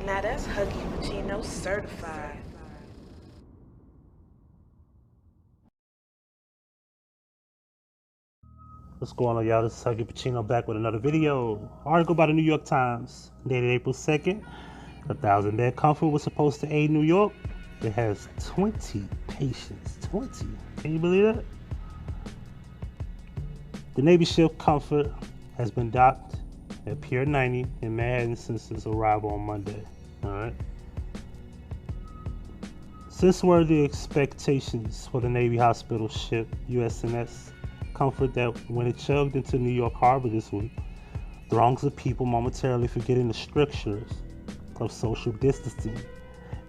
Now that's Huggie Pacino certified. What's going on, y'all? This is Huggie Pacino back with another video. Article by the New York Times, dated April 2nd. 1,000-bed comfort was supposed to aid New York. It has 20 patients. 20. Can you believe that? The Navy ship Comfort has been docked at Pier 90 in Manhattan since its arrival on Monday. Alright. Since were the expectations for the Navy hospital ship USNS Comfort that when it chugged into New York Harbor this week, throngs of people momentarily forgetting the strictures of social distancing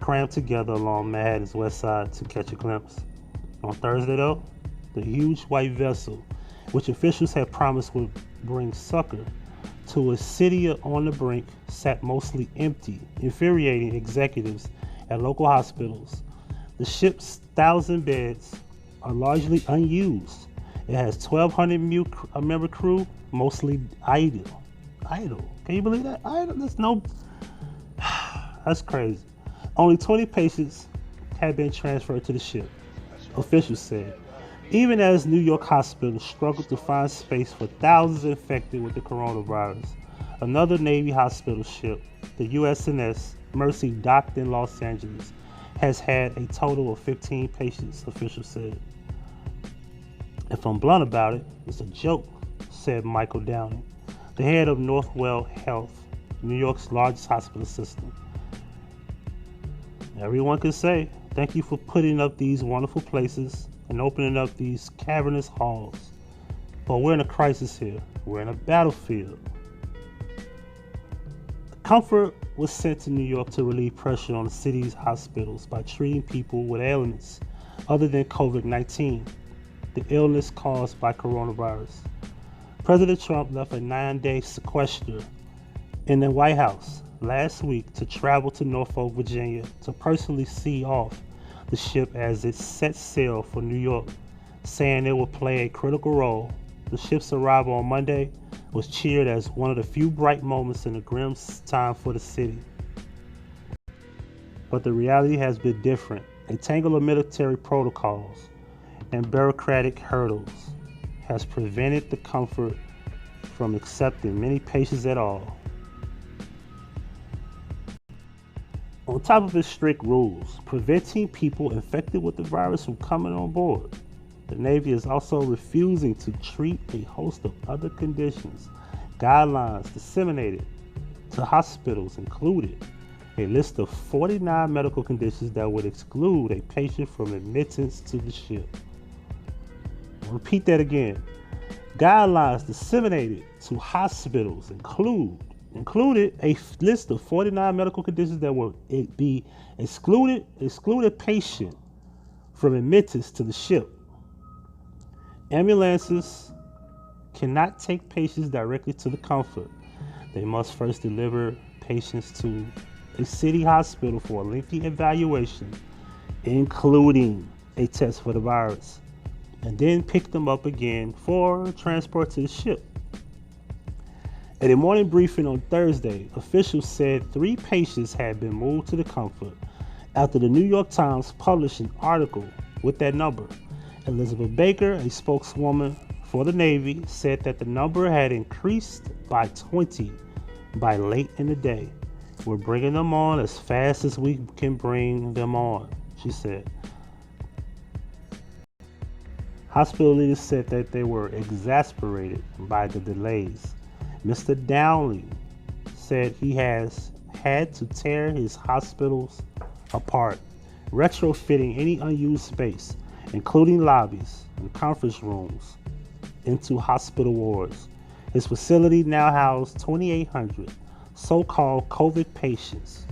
crammed together along Manhattan's west side to catch a glimpse. On Thursday, though, the huge white vessel, which officials had promised would bring succor to a city on the brink, sat mostly empty, infuriating executives at local hospitals. The ship's 1,000 beds are largely unused. It has 1,200 member crew, mostly idle. Idle. Can you believe that? Idle. There's no. That's crazy. Only 20 patients had been transferred to the ship, officials said. Even as New York hospitals struggled to find space for thousands infected with the coronavirus, another Navy hospital ship, the USNS Mercy, docked in Los Angeles, has had a total of 15 patients, officials said. If I'm blunt about it, it's a joke, said Michael Downing, the head of Northwell Health, New York's largest hospital system. Everyone can say, thank you for putting up these wonderful places and opening up these cavernous halls. But we're in a crisis here. We're in a battlefield. The Comfort was sent to New York to relieve pressure on the city's hospitals by treating people with ailments other than COVID-19. The illness caused by coronavirus. President Trump left a 9-day sequester in the White House last week to travel to Norfolk, Virginia to personally see off the ship as it set sail for New York, saying it would play a critical role. The ship's arrival on Monday was cheered as one of the few bright moments in a grim time for the city. But the reality has been different. A tangle of military protocols and bureaucratic hurdles has prevented the Comfort from accepting many patients at all. On top of its strict rules preventing people infected with the virus from coming on board, the Navy is also refusing to treat a host of other conditions. Guidelines disseminated to hospitals included a list of 49 medical conditions that would exclude a patient from admittance to the ship. I'll repeat that again. Guidelines disseminated to hospitals included a list of 49 medical conditions that would be excluded a patient from admittance to the ship. Ambulances cannot take patients directly to the Comfort. They must first deliver patients to a city hospital for a lengthy evaluation, including a test for the virus, and then pick them up again for transport to the ship. At a morning briefing on Thursday, officials said 3 patients had been moved to the Comfort after the New York Times published an article with that number. Elizabeth Baker, a spokeswoman for the Navy, said that the number had increased by 20 by late in the day. We're bringing them on as fast as we can bring them on, she said. Hospital leaders said that they were exasperated by the delays. Mr. Dowling said he has had to tear his hospitals apart, retrofitting any unused space, including lobbies and conference rooms, into hospital wards. His facility now houses 2,800 so-called COVID patients,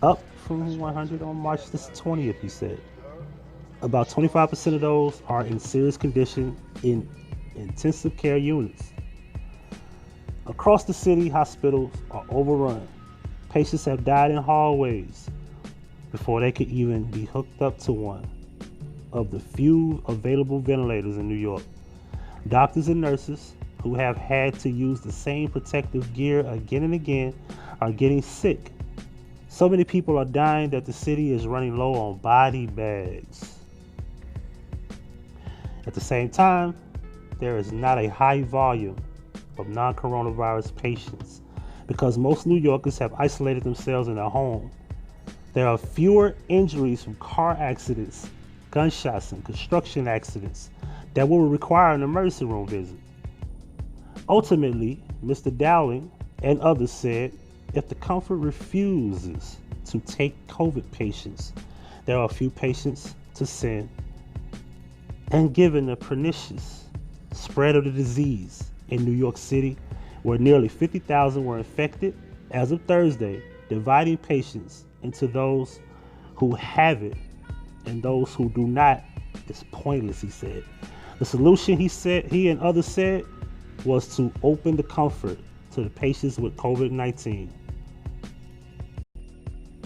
up from 100 on March the 20th, he said. About 25% of those are in serious condition in intensive care units. Across the city, hospitals are overrun. Patients have died in hallways before they could even be hooked up to one of the few available ventilators in New York. Doctors and nurses who have had to use the same protective gear again and again are getting sick So many people are dying that the city is running low on body bags. At the same time, there is not a high volume of non-coronavirus patients because most New Yorkers have isolated themselves in their home. There are fewer injuries from car accidents, gunshots, and construction accidents that will require an emergency room visit. Ultimately, Mr. Dowling and others said if the comfort refuses to take COVID patients, there are a few patients to send. And given the pernicious spread of the disease in New York City, where nearly 50,000 were infected as of Thursday, dividing patients into those who have it and those who do not is pointless, he said. The solution, he and others said, was to open the comfort to the patients with COVID-19.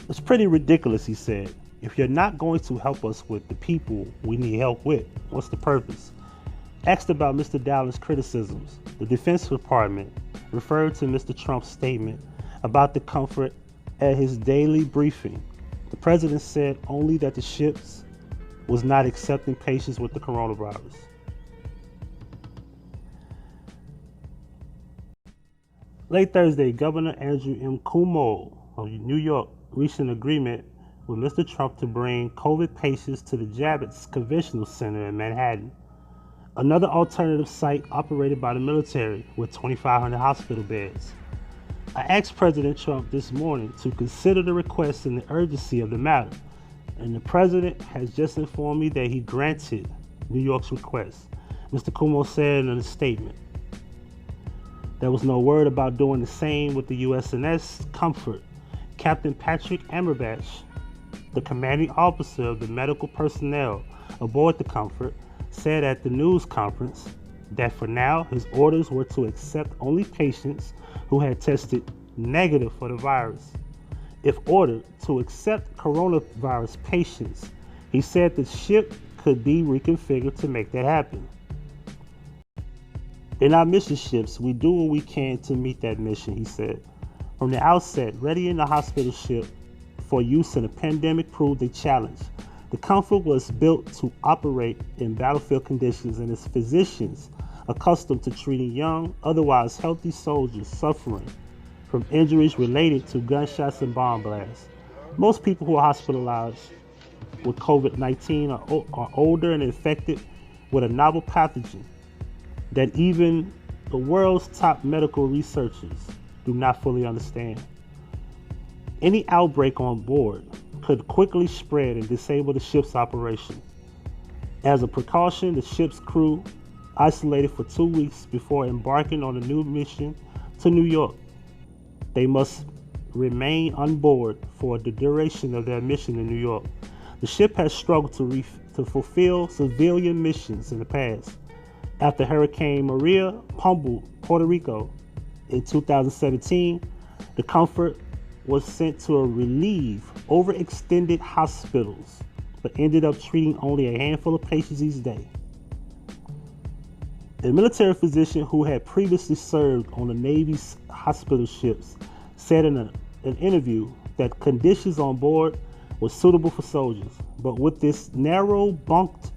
It's pretty ridiculous, he said. If you're not going to help us with the people we need help with, what's the purpose? Asked about Mr. Dowling's criticisms, the Defense Department referred to Mr. Trump's statement about the comfort at his daily briefing. The president said only that the ships was not accepting patients with the coronavirus. Late Thursday, Governor Andrew M. Cuomo of New York reached an agreement with Mr. Trump to bring COVID patients to the Javits Convention Center in Manhattan, another alternative site operated by the military with 2,500 hospital beds. I asked President Trump this morning to consider the request and the urgency of the matter, and the president has just informed me that he granted New York's request. Mr. Cuomo said in a statement, there was no word about doing the same with the USNS Comfort. Captain Patrick Amberbach, the commanding officer of the medical personnel aboard the Comfort, said at the news conference that for now his orders were to accept only patients who had tested negative for the virus. If ordered to accept coronavirus patients, he said the ship could be reconfigured to make that happen. In our mission ships, we do what we can to meet that mission, he said. From the outset, readying the hospital ship for use in a pandemic proved a challenge. The Comfort was built to operate in battlefield conditions, and its physicians accustomed to treating young, otherwise healthy soldiers suffering from injuries related to gunshots and bomb blasts. Most people who are hospitalized with COVID-19 are older and infected with a novel pathogen that even the world's top medical researchers do not fully understand. Any outbreak on board could quickly spread and disable the ship's operation. As a precaution, the ship's crew isolated for 2 weeks before embarking on a new mission to New York. They must remain on board for the duration of their mission in New York. The ship has struggled to fulfill civilian missions in the past. After Hurricane Maria pummeled Puerto Rico in 2017, the Comfort was sent to relieve overextended hospitals, but ended up treating only a handful of patients each day. A military physician who had previously served on the Navy's hospital ships said in an interview that conditions on board were suitable for soldiers, but with this narrow bunked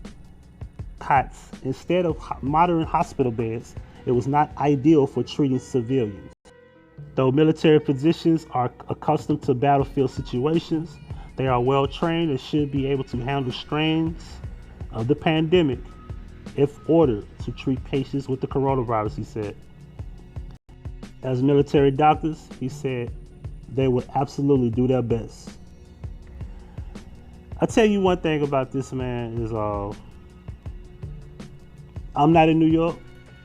cots instead of modern hospital beds, it was not ideal for treating civilians. Though military physicians are accustomed to battlefield situations, they are well trained and should be able to handle strains of the pandemic if ordered to treat patients with the coronavirus, he said. As military doctors, he said they would absolutely do their best. I tell you one thing about this, man, is I'm not in New York,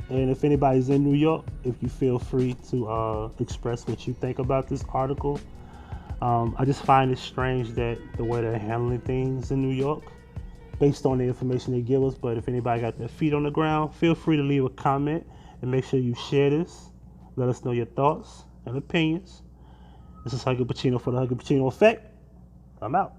and if anybody's in New York, if you feel free to express what you think about this article. I just find it strange that the way they're handling things in New York, based on the information they give us. But if anybody got their feet on the ground, feel free to leave a comment and make sure you share this. Let us know your thoughts and opinions. This is Huggie Pacino for the Huggie Pacino Effect. I'm out.